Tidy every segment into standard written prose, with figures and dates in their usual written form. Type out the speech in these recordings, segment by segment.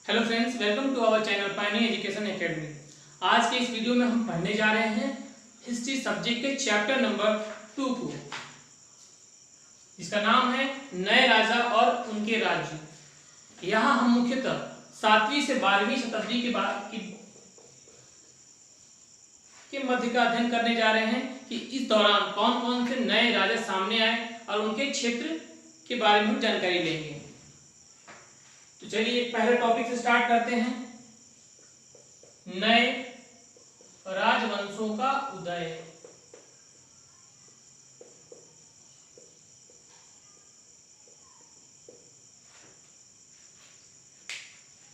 Hello friends, welcome to our channel pioneer education academy. आज के इस वीडियो में हम पढ़ने जा रहे हैं हिस्ट्री सब्जेक्ट के चैप्टर नंबर 2 को, जिसका नाम है नए राजा और उनके राज्य। यहाँ हम मुख्यतः 7वीं से 12वीं शताब्दी के मध्य का अध्ययन करने जा रहे हैं कि इस दौरान कौन कौन से नए राजा सामने आए और उनके क्षेत्र के बारे में हम जानकारी लेंगे। तो चलिए पहले टॉपिक से स्टार्ट करते हैं। नए राजवंशों का उदय।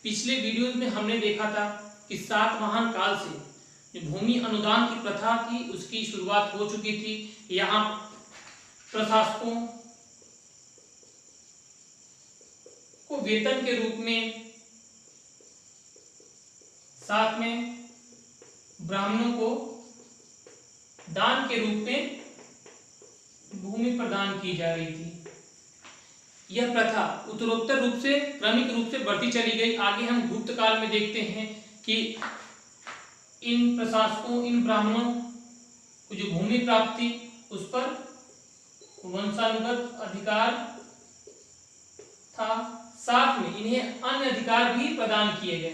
पिछले वीडियोज में हमने देखा था कि सातवाहन काल से जो भूमि अनुदान की प्रथा थी उसकी शुरुआत हो चुकी थी। यहाँ प्रशासकों को वेतन के रूप में, साथ में ब्राह्मणों को दान के रूप में भूमि प्रदान की जा रही थी। यह प्रथा उत्तरोत्तर रूप से क्रमिक रूप से बढ़ती चली गई। आगे हम गुप्त काल में देखते हैं कि इन प्रशासकों, इन ब्राह्मणों को जो भूमि प्राप्त थी उस पर वंशानुगत अधिकार था, साथ में इन्हें अन्य अधिकार भी प्रदान किए गए।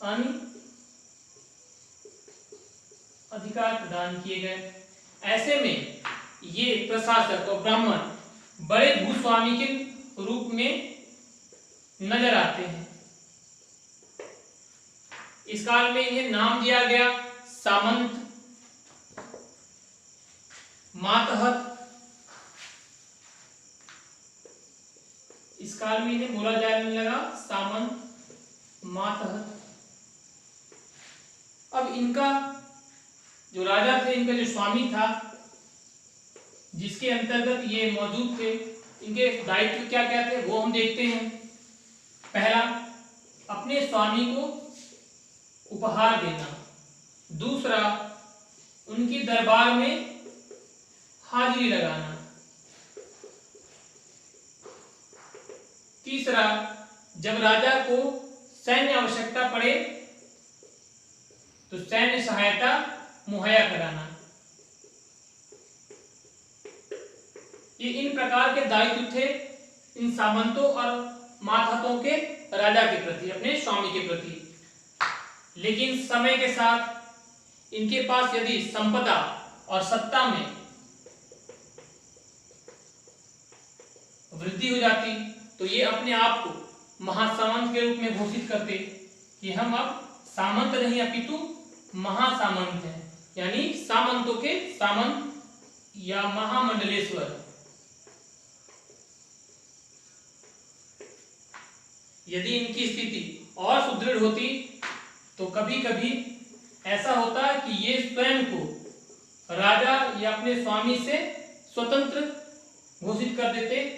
अन्य अधिकार प्रदान किए गए। ऐसे में ये प्रशासक और ब्राह्मण बड़े भूस्वामी के रूप में नजर आते हैं। इस काल में इन्हें नाम दिया गया सामंत, मातहत। इस काल में इन्हें बोला जाने लगा सामंत, मातहत। अब इनका जो राजा थे, इनका जो स्वामी था जिसके अंतर्गत ये मौजूद थे, इनके दायित्व क्या क्या थे वो हम देखते हैं। पहला, अपने स्वामी को उपहार देना। दूसरा, उनके दरबार में हाजिरी लगाना। तीसरा, जब राजा को सैन्य आवश्यकता पड़े तो सैन्य सहायता मुहैया कराना। ये इन प्रकार के दायित्व थे इन सामंतों और मातहतों के राजा के प्रति, अपने स्वामी के प्रति। लेकिन समय के साथ इनके पास यदि संपदा और सत्ता में वृद्धि हो जाती तो ये अपने आप को महासामंत के रूप में घोषित करते कि हम अब सामंत नहीं अपितु महासामंत हैं, यानी सामंतों के सामंत या महामंडलेश्वर। यदि इनकी स्थिति और सुदृढ़ होती तो कभी कभी ऐसा होता कि ये स्वयं को राजा या अपने स्वामी से स्वतंत्र घोषित कर देते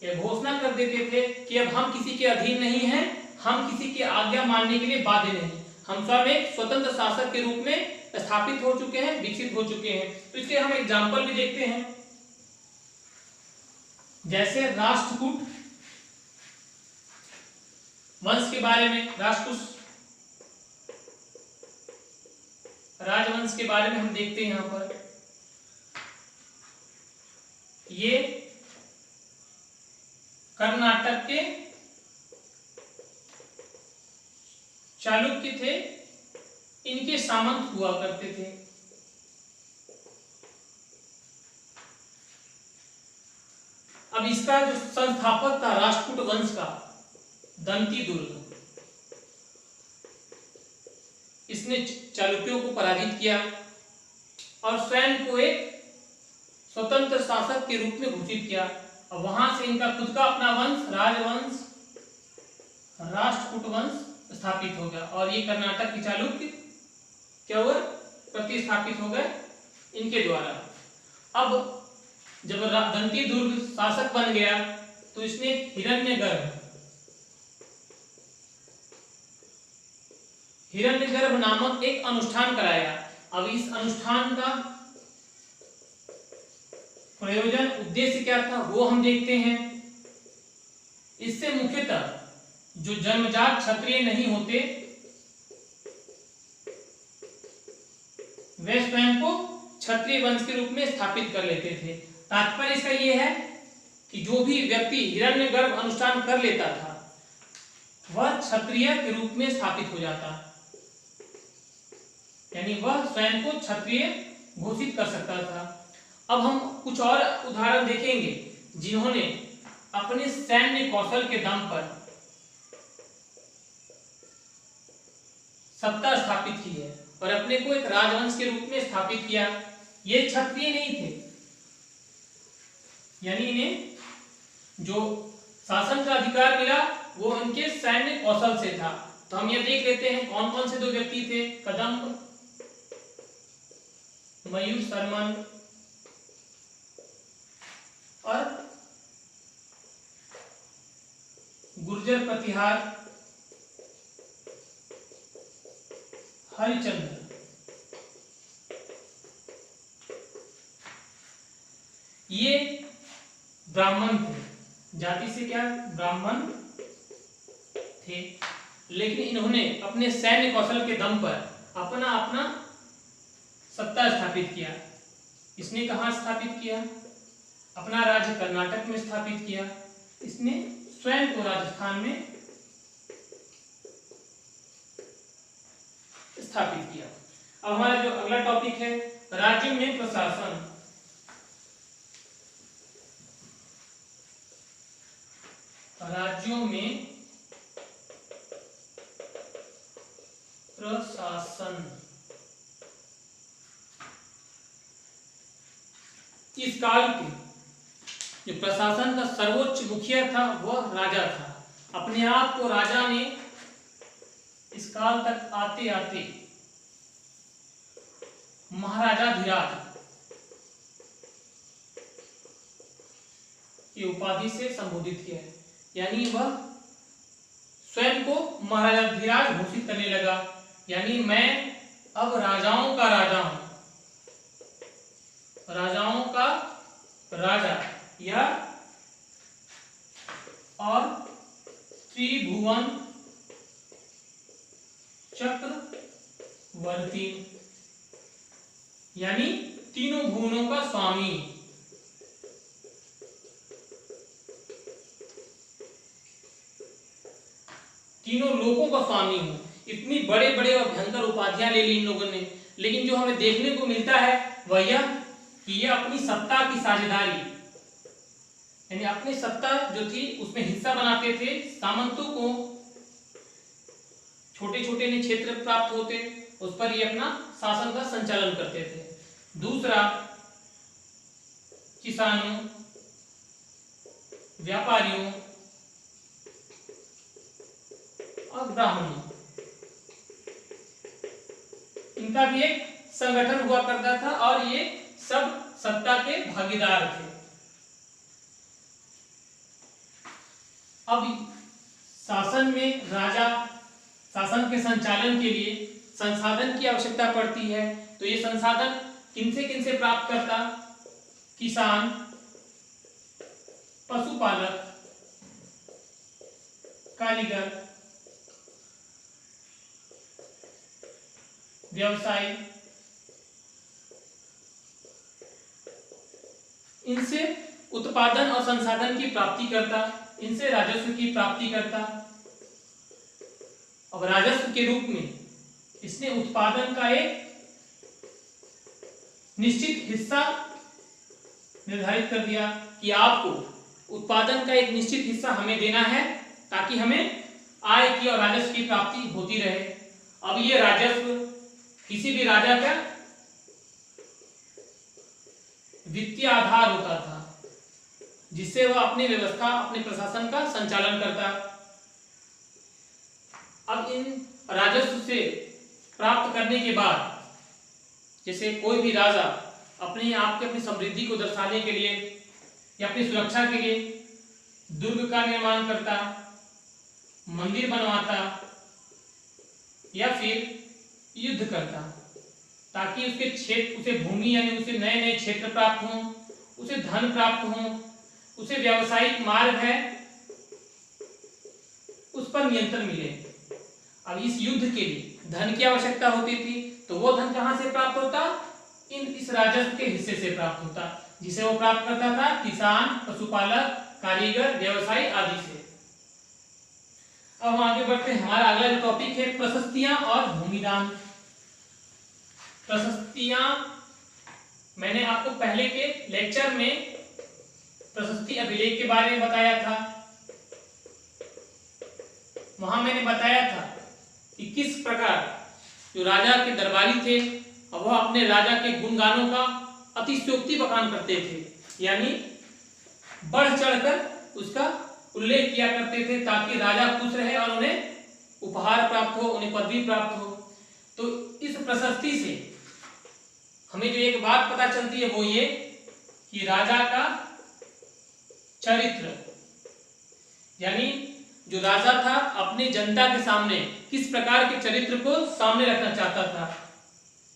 या घोषणा कर देते थे कि अब हम किसी के अधीन नहीं हैं, हम किसी की आज्ञा मानने के लिए बाध्य नहीं, हम स्वयं एक स्वतंत्र शासक के रूप में स्थापित हो चुके हैं, विकसित हो चुके हैं। तो इसके हम एग्जाम्पल भी देखते हैं, जैसे राष्ट्रकूट वंश के बारे में, राष्ट्रकूट राजवंश के बारे में हम देखते हैं। यहां पर ये कर्नाटक के चालुक्य थे, इनके सामंत हुआ करते थे। अब इसका जो संस्थापक था राष्ट्रकूट वंश का, दंती दुर्ग, इसने चालुक्यों को पराजित किया और स्वयं को एक स्वतंत्र शासक के रूप में घोषित किया। और वहां से इनका खुद का अपना वंश, राजवंश, राष्ट्रकूट वंश स्थापित हो गया और ये कर्नाटक के चालुक्य क्या हुआ, प्रतिस्थापित हो गए इनके द्वारा। अब जब दंती दुर्ग शासक बन गया तो इसने हिरण्यगर्भ नामक एक अनुष्ठान कराया। अब इस अनुष्ठान का प्रयोजन, उद्देश्य क्या था वो हम देखते हैं। इससे मुख्यतः जो जन्मजात क्षत्रिय नहीं होते वे स्वयं को क्षत्रिय वंश के रूप में स्थापित कर लेते थे। तात्पर्य इसका यह है कि जो भी व्यक्ति हिरण्यगर्भ अनुष्ठान कर लेता था वह क्षत्रिय के रूप में स्थापित हो जाता, यानी वह स्वयं को क्षत्रिय घोषित कर सकता था। अब हम कुछ और उदाहरण देखेंगे जिन्होंने अपने सैन्य कौशल के दम पर सत्ता स्थापित की है और अपने को एक राजवंश के रूप में स्थापित किया। ये क्षत्रिय नहीं थे, यानी इन्हें जो शासन का अधिकार मिला वो उनके सैन्य कौशल से था। तो हम ये देख लेते हैं कौन कौन से दो व्यक्ति थे, कदम्ब मयूर शर्मन और गुर्जर प्रतिहार हरिचंद्र। ये ब्राह्मण थे, जाति से क्या ब्राह्मण थे, लेकिन इन्होंने अपने सैन्य कौशल के दम पर अपना अपना सत्ता स्थापित किया। इसने कहां स्थापित किया? अपना राज्य कर्नाटक में स्थापित किया। इसने स्वयं को राजस्थान में स्थापित किया। अब हमारा जो अगला टॉपिक है राज्यों में प्रशासन। राज्यों में प्रशासन। इस काल के जो प्रशासन का सर्वोच्च मुखिया था वह राजा था। अपने आप को राजा ने इस काल तक आते आते महाराजाधिराज की उपाधि से संबोधित किया है, यानी वह स्वयं को महाराजाधिराज घोषित करने लगा, यानी मैं अब राजाओं का राजा हूं, राजाओं का राजा या और त्रिभुवन चक्रवर्ती, यानी तीनों भुवनों का स्वामी। तीनों लोकों का स्वामी हूं। इतनी बड़े बड़े और भयंकर उपाधियां ले ली इन लोगों ने, लेकिन जो हमें देखने को मिलता है वह यह कि ये अपनी सत्ता की साझेदारी, यानी अपनी सत्ता जो थी उसमें हिस्सा बनाते थे। सामंतों को छोटे छोटे क्षेत्र प्राप्त होते, उस पर ये अपना शासन का संचालन करते थे। दूसरा, किसानों, व्यापारियों और ब्राह्मणों, इनका भी एक संगठन हुआ करता था और ये सब सत्ता के भागीदार थे। अब शासन में राजा शासन के संचालन के लिए संसाधन की आवश्यकता पड़ती है, तो ये संसाधन किनसे प्राप्त करता? किसान, पशुपालक, कारीगर, व्यवसायी, इनसे उत्पादन और संसाधन की प्राप्ति करता, इनसे राजस्व की प्राप्ति करता। अब राजस्व के रूप में इसने उत्पादन का एक निश्चित हिस्सा निर्धारित कर दिया कि आपको उत्पादन का एक निश्चित हिस्सा हमें देना है ताकि हमें आय की और राजस्व की प्राप्ति होती रहे। अब ये राजस्व किसी भी राजा का वित्तीय आधार होता था जिससे वह अपनी व्यवस्था, अपने प्रशासन का संचालन करता। अब इन राजस्व से प्राप्त करने के बाद जैसे कोई भी राजा अपने आप के अपनी समृद्धि को दर्शाने के लिए या अपनी सुरक्षा के लिए दुर्ग का निर्माण करता, मंदिर बनवाता या फिर युद्ध करता ताकि उसके क्षेत्र, उसे भूमि यानी उसे नए नए क्षेत्र प्राप्त हों, उसे धन प्राप्त हो, उसे व्यावसायिक मार्ग है उस पर नियंत्रण मिले। अब इस युद्ध के लिए धन की आवश्यकता होती थी, तो वो धन कहाँ से प्राप्त होता? इस राजस्व के हिस्से से प्राप्त होता, जिसे वो प्राप्त करता था किसान, पशुपालक, कारीगर, व्यवसायी आदि से। अब हम आगे बढ़ते हैं। हमारा अगला जो टॉपिक है प्रशस्तियां और भूमिदान। प्रशस्तियां, मैंने आपको पहले के लेक्चर में प्रशस्ति अभिलेख के बारे में बताया था। वहां मैंने बताया था कि किस प्रकार जो राजा के दरबारी थे वह अपने राजा के गुणगानों का अतिशयोक्ति बखान करते थे, यानी बढ़ चढ़कर उसका उल्लेख किया करते थे ताकि राजा खुश रहे और उन्हें उपहार प्राप्त हो, उन्हें पदवी प्राप्त हो। तो इस प्रशस्ति से हमें जो एक बात पता चलती है वो ये कि राजा का चरित्र, यानी जो राजा था अपने जनता के सामने किस प्रकार के चरित्र को सामने रखना चाहता था,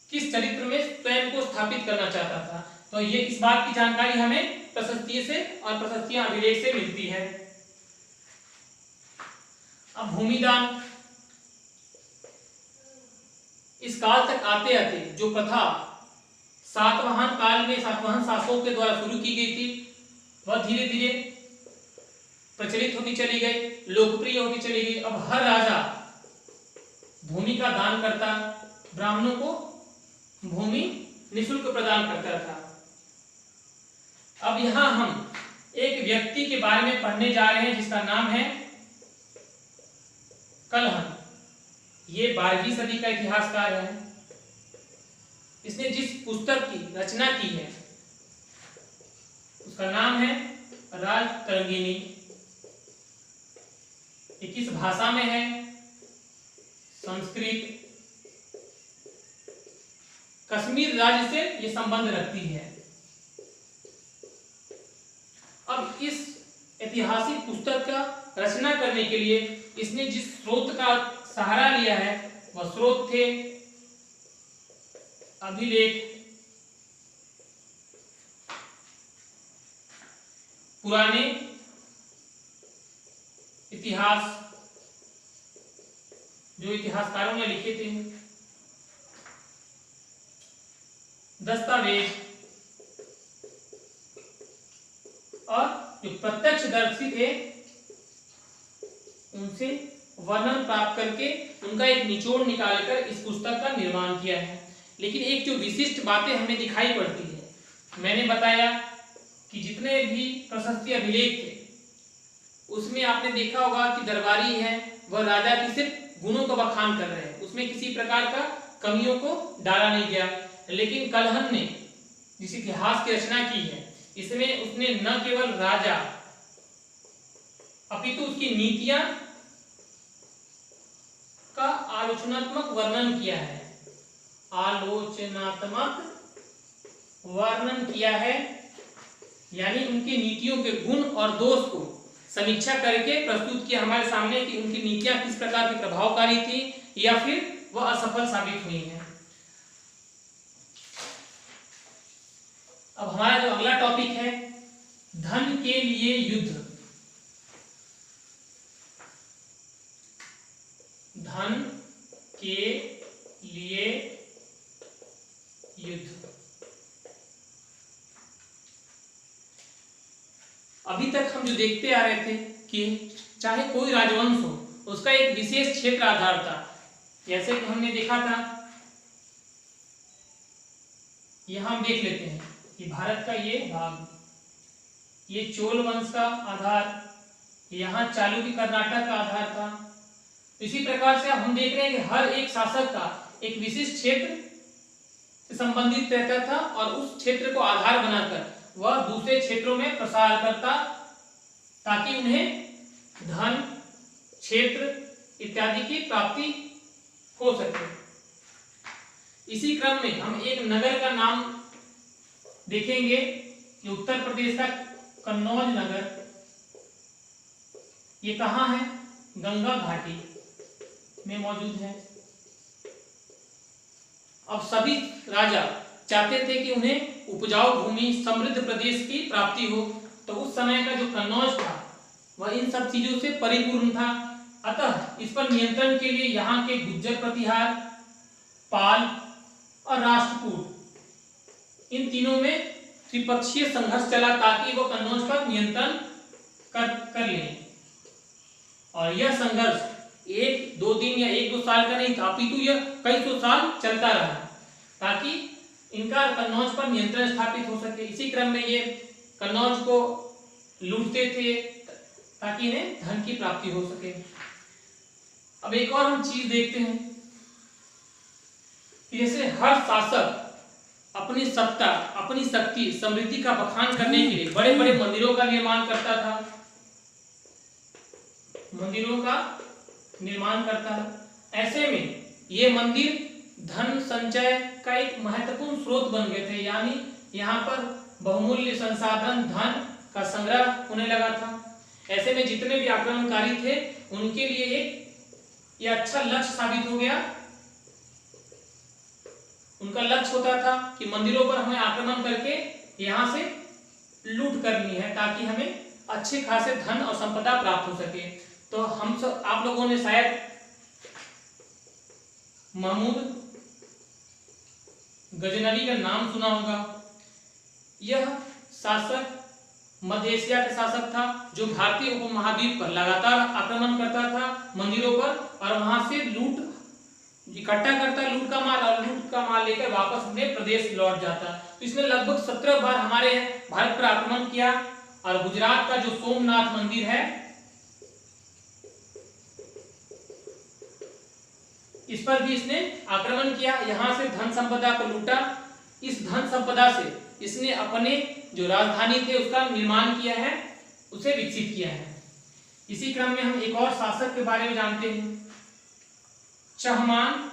किस चरित्र में स्वयं को स्थापित करना चाहता था। तो ये इस बात की जानकारी हमें प्रशस्ति से और प्रशस्तियां अभिलेख से मिलती है। अब भूमिदान, इस काल तक आते आते जो प्रथा सातवाहन काल में सातवाहन शासकों के द्वारा शुरू की गई थी वह धीरे धीरे प्रचलित होती चली गई, लोकप्रिय होती चली गई। अब हर राजा भूमि का दान करता, ब्राह्मणों को भूमि निःशुल्क प्रदान करता था। अब यहां हम एक व्यक्ति के बारे में पढ़ने जा रहे हैं जिसका नाम है कलहन। ये 12वीं सदी का इतिहासकार है। इसने जिस पुस्तक की रचना की है उसका नाम है राजतरंगिणी। ये किस भाषा में है? संस्कृत। कश्मीर राज्य से ये संबंध रखती है। अब इस ऐतिहासिक पुस्तक का रचना करने के लिए इसने जिस स्रोत का सहारा लिया है वह स्रोत थे अभिलेख, पुराने इतिहास जो इतिहासकारों ने लिखे थे, दस्तावेज और जो प्रत्यक्षदर्शी थे उनसे वर्णन प्राप्त करके उनका एक निचोड़ निकालकर इस पुस्तक का निर्माण किया है। लेकिन एक जो विशिष्ट बातें हमें दिखाई पड़ती है, मैंने बताया कि जितने भी प्रशस्ति अभिलेख थे उसमें आपने देखा होगा कि दरबारी है वह राजा की सिर्फ गुणों का बखान कर रहे हैं, उसमें किसी प्रकार का कमियों को डाला नहीं गया। लेकिन कलहन ने जिस इतिहास की रचना की है इसमें उसने न केवल राजा अपितु उसकी नीतियां का आलोचनात्मक वर्णन किया है, आलोचनात्मक वर्णन किया है, यानी उनकी नीतियों के गुण और दोष को समीक्षा करके प्रस्तुत किया हमारे सामने कि उनकी नीतियां किस प्रकार की प्रभावकारी थी या फिर वह असफल साबित हुई हैं। अब हमारा जो अगला टॉपिक है धन के लिए युद्ध। धन के लिए युद्ध। अभी तक हम जो देखते आ रहे थे कि चाहे कोई राजवंश हो उसका एक विशेष क्षेत्र आधार था। जैसे कि हमने देखा था, यहां हम देख लेते हैं कि भारत का ये भाग, ये चोल वंश का आधार, यहाँ चालुक्य कर्नाटक का आधार था। इसी प्रकार से हम देख रहे हैं कि हर एक शासक का एक विशिष्ट क्षेत्र से संबंधित रहता था और उस क्षेत्र को आधार बनाकर वह दूसरे क्षेत्रों में प्रसार करता ताकि उन्हें धन, क्षेत्र इत्यादि की प्राप्ति हो सके। इसी क्रम में हम एक नगर का नाम देखेंगे, ये उत्तर प्रदेश का कन्नौज नगर। ये कहाँ है? गंगा घाटी में मौजूद है। अब सभी राजा चाहते थे कि उन्हें उपजाऊ भूमि, समृद्ध प्रदेश की प्राप्ति हो, तो उस समय का जो कन्नौज था वह इन सब चीजों से परिपूर्ण था। अतः इस पर नियंत्रण के लिए यहाँ के गुज्जर प्रतिहार, पाल और राष्ट्रकूट, इन तीनों में त्रिपक्षीय संघर्ष चला ताकि वो कन्नौज पर नियंत्रण कर लें। और यह संघर्ष 1-2 दिन या 1-2 साल का नहीं था, अपितु यह कई सौ साल चलता रहा ताकि इनका कन्नौज पर नियंत्रण स्थापित हो सके। इसी क्रम में ये कन्नौज को लूटते थे ताकि इन्हें धन की प्राप्ति हो सके। अब एक और हम चीज देखते हैं कि जैसे हर शासक अपनी सत्ता, अपनी शक्ति, समृद्धि का बखान करने के लिए बड़े बड़े मंदिरों का निर्माण करता था, मंदिरों का निर्माण करता है। ऐसे में ये मंदिर धन संचय का एक महत्वपूर्ण स्रोत बन गए थे, यानी यहाँ पर बहुमूल्य संसाधन धन का संग्रह होने लगा था। ऐसे में जितने भी आक्रमणकारी थे उनके लिए एक ये अच्छा लक्ष्य साबित हो गया। उनका लक्ष्य होता था कि मंदिरों पर हमें आक्रमण करके यहाँ से लूट करनी है ताकि हमें अच्छे खासे धन और संपदा प्राप्त हो सके। तो हम सब, आप लोगों ने शायद महमूद गजनवी का नाम सुना होगा। यह शासक मध्य एशिया का शासक था जो भारतीय उपमहाद्वीप पर लगातार आक्रमण करता था मंदिरों पर और वहां से लूट इकट्ठा करता, लूट का माल, और लूट का माल लेकर वापस अपने प्रदेश लौट जाता। तो इसने लगभग 17 बार हमारे भारत पर आक्रमण किया। और गुजरात का जो सोमनाथ मंदिर है इस पर भी इसने आक्रमण किया, यहां से धन संपदा को लूटा। इस धन संपदा से इसने अपने जो राजधानी थे उसका निर्माण किया है, उसे विकसित किया है। इसी क्रम में हम एक और शासक के बारे में जानते हैं, चहमान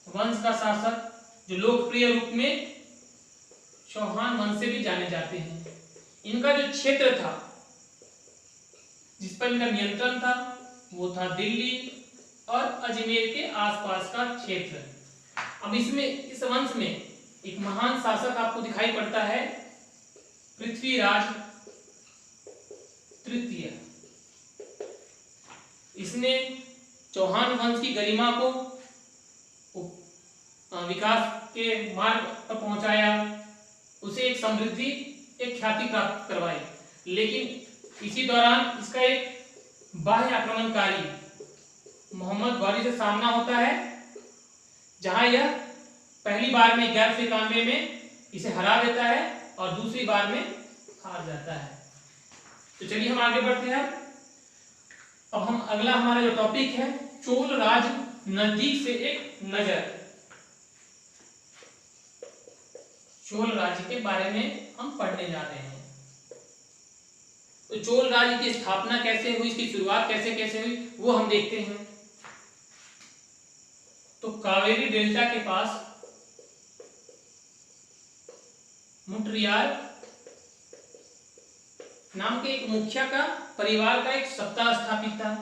वंश का शासक जो लोकप्रिय रूप में चौहान वंश से भी जाने जाते हैं। इनका जो क्षेत्र था जिस पर इनका नियंत्रण था वो था दिल्ली और अजमेर के आसपास का क्षेत्र। अब इसमें इस वंश में एक महान शासक आपको दिखाई पड़ता है, पृथ्वीराज तृतीय। इसने चौहान वंश की गरिमा को विकास के मार्ग पर पहुंचाया, उसे एक समृद्धि, एक ख्याति प्राप्त करवाई। लेकिन इसी दौरान इसका एक बाह्य आक्रमणकारी मोहम्मद गौरी से सामना होता है, जहां यह पहली बार में 1191 में इसे हरा देता है और दूसरी बार में हार जाता है। तो चलिए हम आगे बढ़ते हैं। अब हम अगला हमारा जो टॉपिक है चोल राज नजदीक से एक नजर, चोल राज्य के बारे में हम पढ़ने जा रहे हैं। तो चोल राज्य की स्थापना कैसे हुई, इसकी शुरुआत कैसे कैसे हुई वो हम देखते हैं। तो कावेरी डेल्टा के पास मुट्रियार नाम के एक मुखिया का परिवार का एक सप्ताह स्थापित था।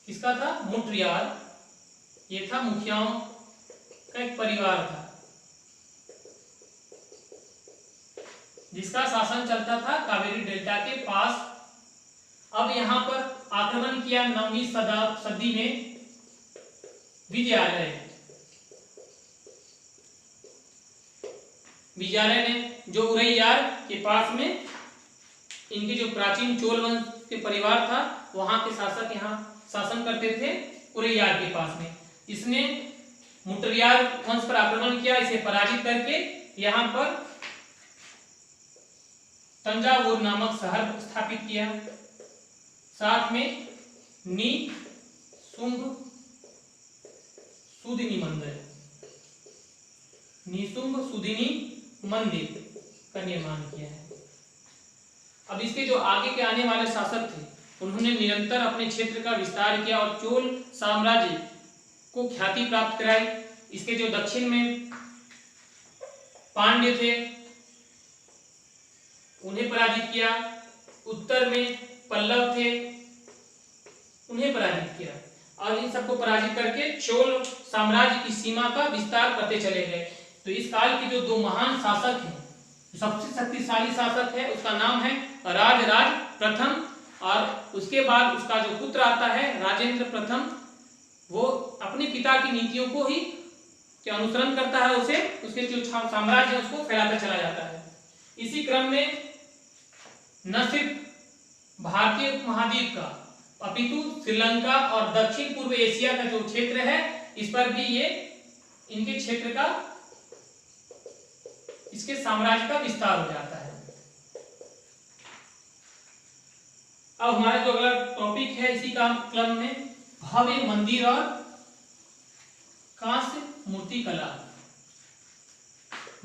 किसका था? मुट्रियार। ये था मुखियाओं का एक परिवार था जिसका शासन चलता था कावेरी डेल्टा के पास। अब यहां पर आक्रमण किया 9वीं सदी में विजयालय ने, जो उरैयार के पास में इनके जो प्राचीन चोल वंश के परिवार था वहां के शासक यहाँ शासन करते थे उरैयार के पास में। इसने मुट्रियार वंश पर आक्रमण किया, इसे पराजित करके यहाँ पर तंजावुर नामक शहर स्थापित किया। साथ में निशुंभ सुदिनी मंदिर का निर्माण किया है। अब इसके जो आगे के आने वाले शासक थे उन्होंने निरंतर अपने क्षेत्र का विस्तार किया और चोल साम्राज्य को ख्याति प्राप्त कराई। इसके जो दक्षिण में पांड्य थे उन्हें पराजित किया, उत्तर में पल्लव थे उन्हें पराजित किया और इन सबको पराजित करके चोल साम्राज्य की सीमा का विस्तार करते चले गए। तो इस काल के जो दो महान शासक हैं, सबसे शक्तिशाली शासक है उसका नाम है राजराज प्रथम और उसके बाद उसका जो पुत्र आता है राजेंद्र प्रथम, वो अपने पिता की नीतियों को ही अनुसरण करता है, उसे उसके जो साम्राज्य है उसको फैलाता चला जाता है। इसी क्रम में न सिर्फ भारतीय उपमहाद्वीप का अपितु श्रीलंका और दक्षिण पूर्व एशिया का जो क्षेत्र है इस पर भी ये इनके क्षेत्र का इसके साम्राज्य का विस्तार हो जाता है। अब हमारा जो अगला टॉपिक है इसी का क्रम में भव्य मंदिर और कांस्य मूर्ति कला।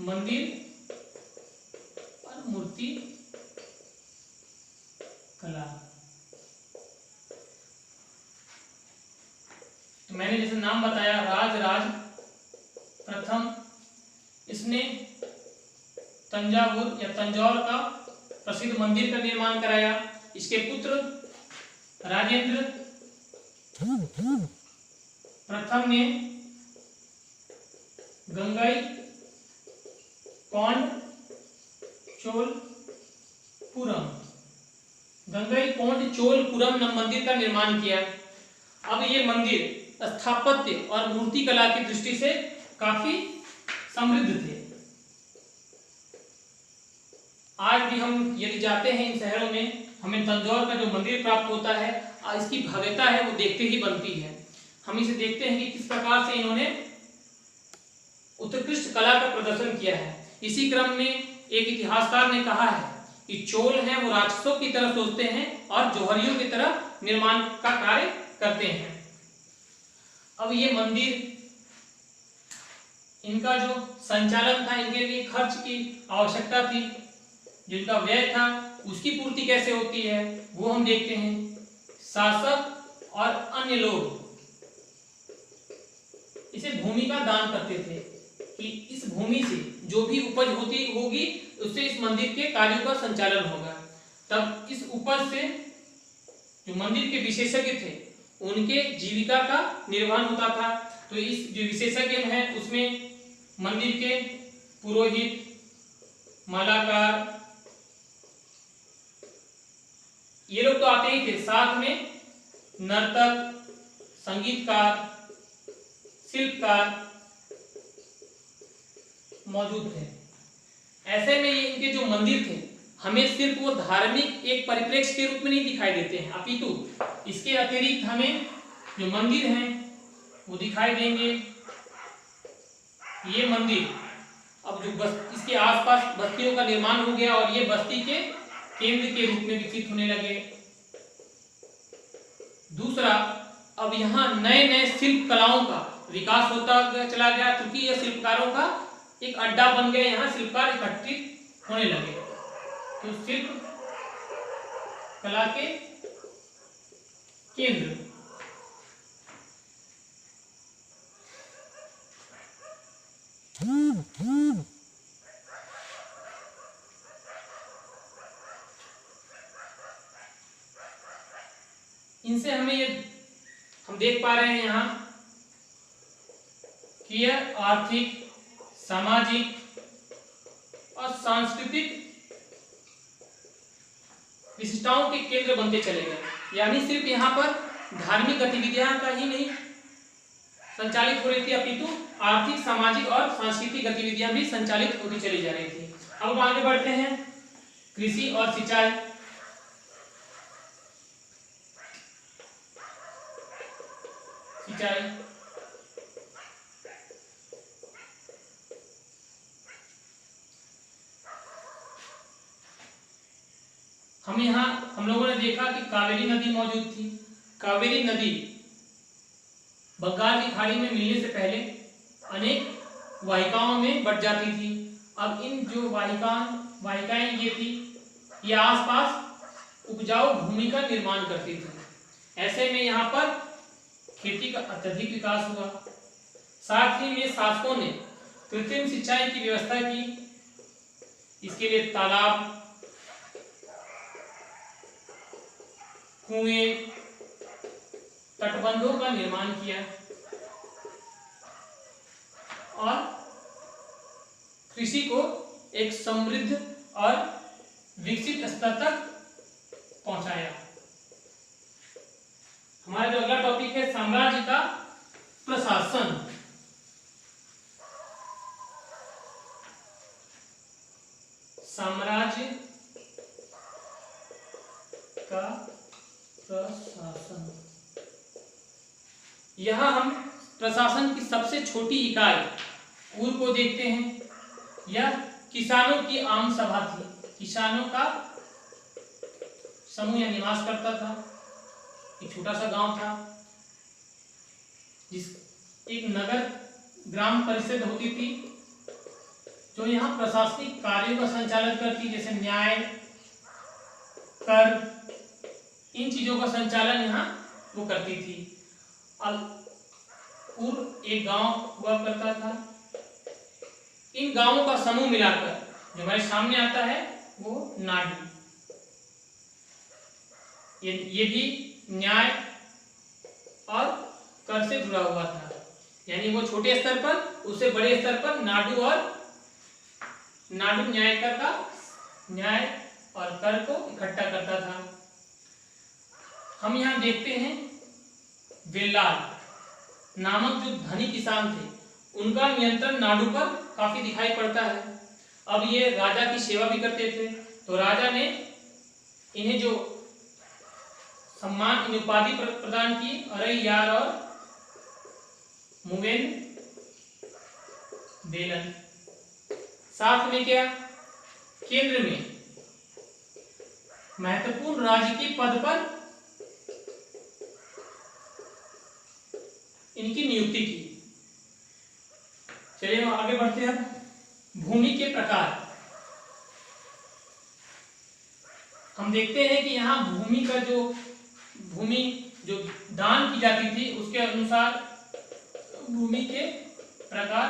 मंदिर और मूर्ति कला, तो मैंने जैसे नाम बताया राज प्रथम, इसने तंजावुर या तंजौर का प्रसिद्ध मंदिर का निर्माण कराया। इसके पुत्र राजेंद्र प्रथम ने गंगई कोंड चोलपुरम मंदिर का निर्माण किया। अब ये मंदिर स्थापत्य और मूर्ति कला की दृष्टि से काफी समृद्ध थे। आज भी हम यदि जाते हैं इन शहरों में, हमें तंजौर का जो मंदिर प्राप्त होता है इसकी भव्यता है वो देखते ही बनती है। हम इसे देखते हैं कि किस प्रकार से इन्होंने उत्कृष्ट कला का प्रदर्शन किया है। इसी क्रम में एक इतिहासकार ने कहा है कि चोल हैं वो राक्षसों की तरह सोचते हैं और जौहरियों की तरह निर्माण का कार्य करते हैं। अब ये मंदिर, इनका जो संचालन था, इनके लिए खर्च की आवश्यकता थी, जिनका व्यय था उसकी पूर्ति कैसे होती है वो हम देखते हैं। शासक और अन्य लोग इसे भूमि का दान करते थे कि इस भूमि से जो भी उपज होगी उससे इस मंदिर के कार्यों का संचालन होगा। तब इस उपज से जो मंदिर के विशेषज्ञ थे उनके जीविका का निर्वहन होता था। तो इस जो विशेषज्ञ हैं उसमें मंदिर के पुरोहित, मालाकार, ये लोग तो आते ही थे, साथ में नर्तक, संगीतकार, शिल्पकार मौजूद थे। ऐसे में ये इनके जो मंदिर थे हमें सिर्फ वो धार्मिक एक परिप्रेक्ष्य के रूप में नहीं दिखाई देते हैं, अपितु इसके अतिरिक्त हमें जो मंदिर हैं वो दिखाई देंगे। ये मंदिर अब जो इसके आसपास बस्तियों का निर्माण हो गया और ये बस्ती के केंद्र के रूप में विकसित होने लगे। दूसरा, अब यहाँ नए नए शिल्प कलाओं का विकास होता चला गया, क्योंकि यह शिल्पकारों का एक अड्डा बन गया, यहाँ शिल्पकार एकत्रित होने लगे। तो शिल्प कला के केंद्र इनसे हम देख पा रहे हैं यहाँ कि यह आर्थिक, सामाजिक और सांस्कृतिक विशिष्टताओं के केंद्र बनते चले गए। यानी सिर्फ यहाँ पर धार्मिक गतिविधियां का ही नहीं संचालित हो रही थी, अपितु आर्थिक, सामाजिक और सांस्कृतिक गतिविधियां भी संचालित होती चली जा रही थी। अब आगे बढ़ते हैं, कृषि और सिंचाई। हम लोगों ने देखा कि कावेरी नदी मौजूद थी। कावेरी नदी बंगाल की खाड़ी में मिलने से पहले अनेक वाहिकाओं में बट जाती थी। अब इन जो वाहिकाएं ये थी, ये आसपास उपजाऊ भूमि का निर्माण करती थी। ऐसे में यहाँ पर खेती का अत्यधिक विकास हुआ। साथ ही में शासकों ने कृत्रिम सिंचाई की व्यवस्था की। इसके लिए तालाब, कुएं, तटबंधों का निर्माण किया और कृषि को एक समृद्ध और विकसित स्तर तक पहुंचाया। टॉपिक है साम्राज्य का प्रशासन। साम्राज्य का प्रशासन। यहां हम प्रशासन की सबसे छोटी इकाई पूर्व को देखते हैं। यह किसानों की आम सभा थी। किसानों का समूह यहां निवास करता था। एक छोटा सा गांव था, जिस एक नगर ग्राम परिषद होती थी जो यहाँ प्रशासनिक कार्यों का संचालन करती, जैसे न्याय, कर, इन चीजों का संचालन यहाँ वो करती थी। पूर्व एक गांव हुआ करता था। इन गांवों का समूह मिलाकर जो हमारे सामने आता है वो नाडु। ये भी न्याय और कर से जुड़ा हुआ था, यानी वो छोटे स्तर पर, उससे बड़े स्तर पर नाडु न्याय कर का न्याय और कर को इकट्ठा करता था। हम यहाँ देखते हैं वेल्लार नामक जो धनी किसान थे, उनका नियंत्रण नाडु पर काफी दिखाई पड़ता है। अब ये राजा की सेवा भी करते थे, तो राजा ने इन्हें जो सम्मान, इन उपाधि प्रदान की, अरैयार और मुवेन बेलन। साथ में क्या, केंद्र में महत्वपूर्ण राजकीय पद पर इनकी नियुक्ति की। चलिए आगे बढ़ते हैं। भूमि के प्रकार हम देखते हैं कि यहाँ भूमि जो दान की जाती थी, उसके अनुसार भूमि के प्रकार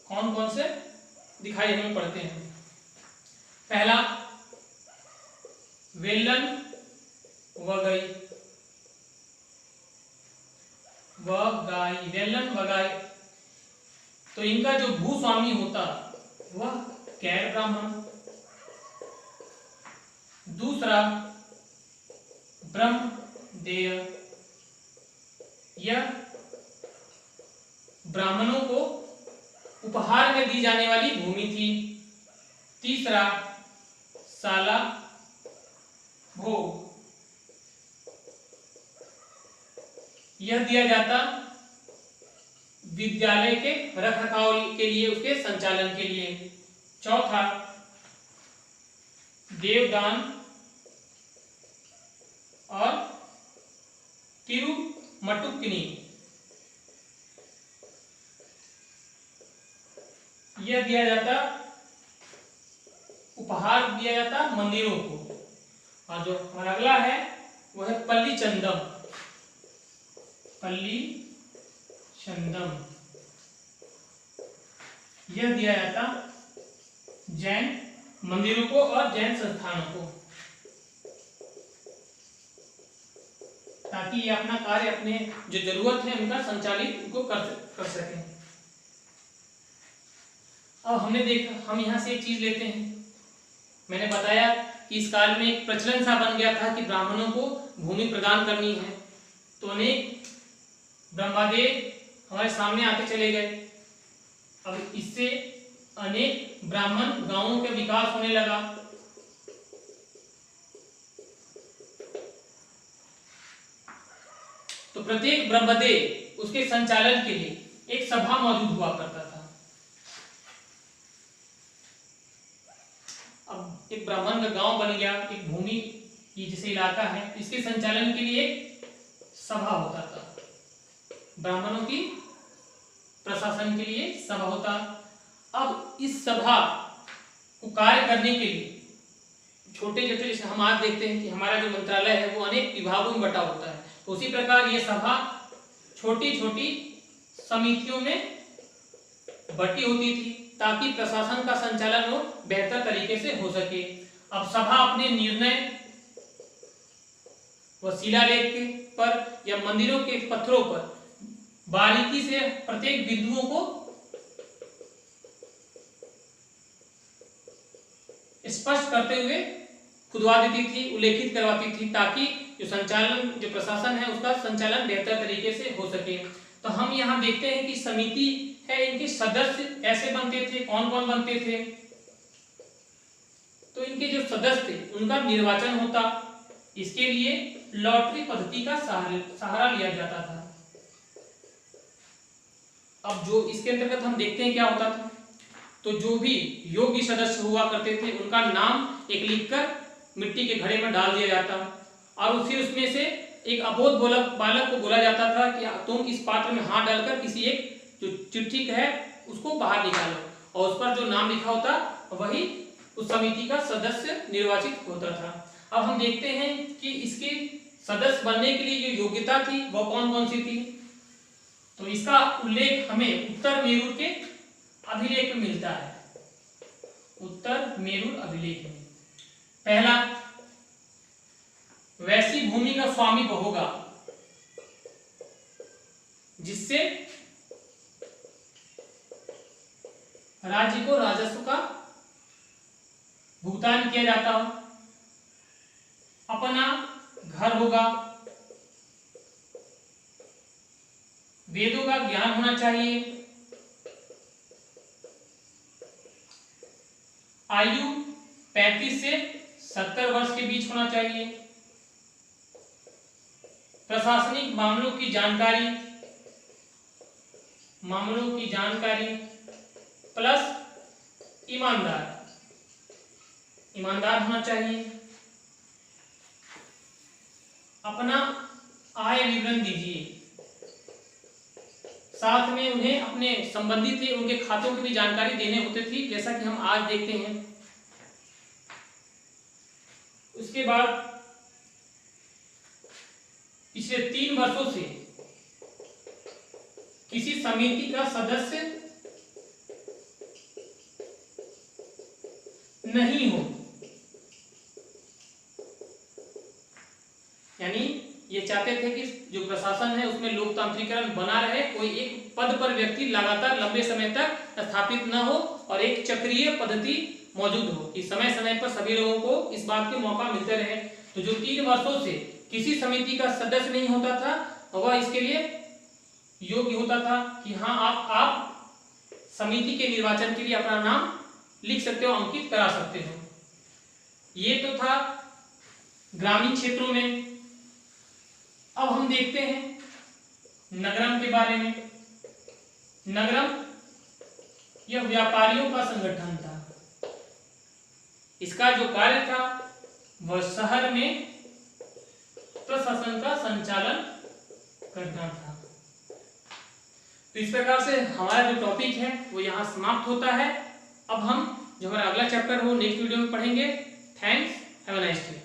कौन कौन से दिखाई हमें पड़ते हैं। पहला, वेलन वगाई। वेलन वगाई, तो इनका जो भूस्वामी होता वह गैर ब्राह्मण। दूसरा, ब्रह्मदेय, यह ब्राह्मणों को उपहार में दी जाने वाली भूमि थी। तीसरा, साला भोग, यह दिया जाता विद्यालय के रखरखाव के लिए, उसके संचालन के लिए। चौथा, देवदान और तिरुमटुकनी, यह दिया जाता, उपहार दिया जाता मंदिरों को। और जो हमारा अगला है वह है पल्ली चंदम। पल्ली चंदम, यह दिया जाता जैन मंदिरों को और जैन संस्थानों को, ताकि ये अपना कार्य, अपने जो जरूरत है उनका संचालित उनको कर सकें। अब हम यहाँ से एक चीज लेते हैं। मैंने बताया कि इस काल में एक प्रचलन सा बन गया था कि ब्राह्मणों को भूमि प्रदान करनी है, तो अनेक ब्रह्मदेव हमारे सामने आते चले गए। अब इससे अनेक ब्राह्मण गांवों के विकास होने लगा। तो प्रत्येक ब्रह्मदेव उसके संचालन के लिए एक सभा मौजूद हुआ करता था। अब एक ब्राह्मण का गांव बन गया, एक भूमि की जैसे इलाका है, इसके संचालन के लिए एक सभा होता था। ब्राह्मणों की प्रशासन के लिए सभा होता। अब इस सभा को कार्य करने के लिए छोटे छोटे, जैसे हम आज देखते हैं कि हमारा जो मंत्रालय है वो अनेक विभागों में बटा होता है, तो उसी प्रकार ये सभा छोटी छोटी समितियों में बटी होती थी, ताकि प्रशासन का संचालन हो बेहतर तरीके से हो सके। अब सभा अपने निर्णय व शिलालेख पर या मंदिरों के पत्थरों पर बारीकी से प्रत्येक बिंदुओं को स्पष्ट करते हुए खुदवा देती थी, उल्लेखित करवाती थी, ताकि जो संचालन, जो प्रशासन है उसका संचालन बेहतर तरीके से हो सके। तो हम यहाँ देखते हैं कि समिति है, इनके सदस्य कैसे बनते थे, कौन कौन बनते थे। तो इनके जो सदस्य थे उनका निर्वाचन होता, इसके लिए लॉटरी पद्धति का सहारा लिया जाता था। अब जो इसके अंतर्गत हम देखते हैं क्या होता था, तो जो भी योग्य सदस्य हुआ करते थे उनका नाम एक लिखकर मिट्टी के घड़े में डाल दिया जाता और फिर उसमें से एक अबोध बालक को बोला जाता था कि तुम इस पात्र में हाथ डालकर किसी एक जो चिट्ठी है उसको बाहर निकालो, और उस पर जो नाम लिखा होता वही उस समिति का सदस्य निर्वाचित होता था। अब हम देखते हैं कि इसके सदस्य बनने के लिए जो योग्यता थी वह कौन कौन सी थी। तो इसका उल्लेख हमें उत्तर मेरूर के अभिलेख में मिलता है। उत्तर मेरूर अभिलेख में पहला, वैसी भूमि का स्वामित्व होगा जिससे राज्य को राजस्व का भुगतान किया जाता हो। अपना घर होगा, वेदों का ज्ञान होना चाहिए, आयु 35 से 70 वर्ष के बीच होना चाहिए, प्रशासनिक मामलों की जानकारी प्लस ईमानदार होना चाहिए। अपना आय विवरण दीजिए, साथ में उन्हें अपने संबंधित थे उनके खातों की भी जानकारी देने होते थी, जैसा कि हम आज देखते हैं। उसके बाद पिछले 3 वर्षों से किसी समिति का सदस्य नहीं हो, यानी ये चाहते थे कि जो प्रशासन है उसमें लोकतांत्रिकरण बना रहे, कोई एक पद पर व्यक्ति लगातार लंबे समय तक स्थापित न हो और एक चक्रीय पद्धति मौजूद हो कि समय समय पर सभी लोगों को इस बात के मौका मिलते रहे। तो जो 3 वर्षों से किसी समिति का सदस्य नहीं होता था वह इसके लिए योग्य होता था कि हाँ आप समिति के निर्वाचन के लिए अपना नाम लिख सकते हो, अंकित करा सकते हो। ये तो था ग्रामीण क्षेत्रों में। अब हम देखते हैं नगरम के बारे में। नगरम यह व्यापारियों का संगठन था। इसका जो कार्य था वह शहर में प्रशासन का संचालन करना था। तो इस प्रकार से हमारा जो टॉपिक है वो यहाँ समाप्त होता है। अब हम जो हमारा अगला चैप्टर हो नेक्स्ट वीडियो में पढ़ेंगे। Thanks, have a nice day.